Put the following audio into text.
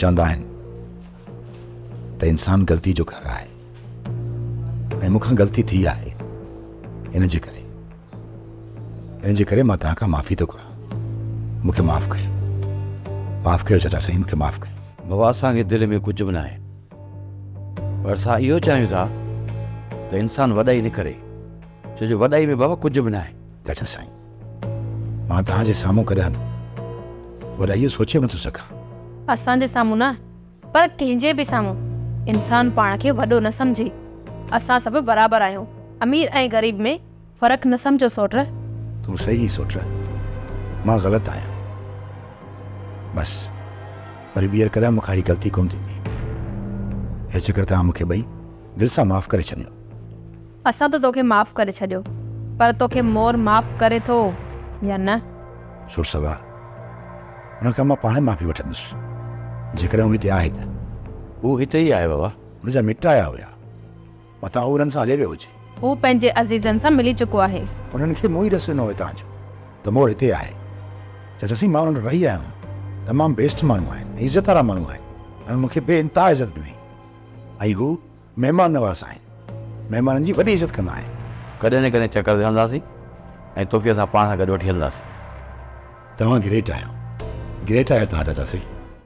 चवंदा आहिनि त इंसान ग़लती जो घर आहे ऐं मूंखां ग़लती थी आहे। इन जे करे मां तव्हां खां माफ़ी थो घुरां। मूंखे माफ़ कयो चाचा साईं, मूंखे माफ़ कयो। बाबा असांखे दिलि में कुझु बि न आहे, पर असां इहो चाहियूं था त इंसानु वॾाई न करे, छो जो वॾाई में बाबा कुझु बि न आहे। चाचा साईं, मां तव्हांजे साम्हूं कॾहिं वॾा इहो सोचे नथो सघां। असांजे साम्हूं न, पर कंहिंजे बि साम्हूं इंसान पाण खे वॾो न सम्झे। असां सभु बराबरि आहियूं। अमीर ऐं ग़रीब में फ़र्क़ु न सम्झो सोट। तूं सही सोट, मां ग़लति आहियां बसि, वरी ॿीहर कॾहिं मूंखां अहिड़ी ग़लती कोन थींदी। हिन करे तव्हां मूंखे ॿई दिलि सां माफ़ करे छॾियो। असां त तोखे माफ़ करे छॾियो, पर तोखे मोर माफ़ करे थो या न? सुर सभा हुनखां मां पाण माफ़ी वठंदुसि जेकॾहिं हू हिते आहे त। हू हिते ई आहे बाबा, हुनजा मिट आया हुया, मथां हू हुननि सां हले वियो हुजे। हू पंहिंजे अज़ीज़नि सां मिली चुको आहे। उन्हनि खे मुंहुं ई ॾिसणो न हुयो तव्हांजो त मोर हिते आहे। चाचा साईं, मां हुननि रही आहियां, तमामु बेस्ट माण्हू आहिनि, इज़त वारा माण्हू आहिनि, ऐं मूंखे बेइंतहा इज़त ॾिनी। ऐं हू महिमान नवाज़ आहिनि, महिमाननि जी वॾी इज़त कंदा आहिनि। कॾहिं न कॾहिं चकर हलंदासीं ऐं तोखे असां पाण सां गॾु वठी हलंदासीं। तव्हां ग्रेट आहियो तव्हां चाचा साईं।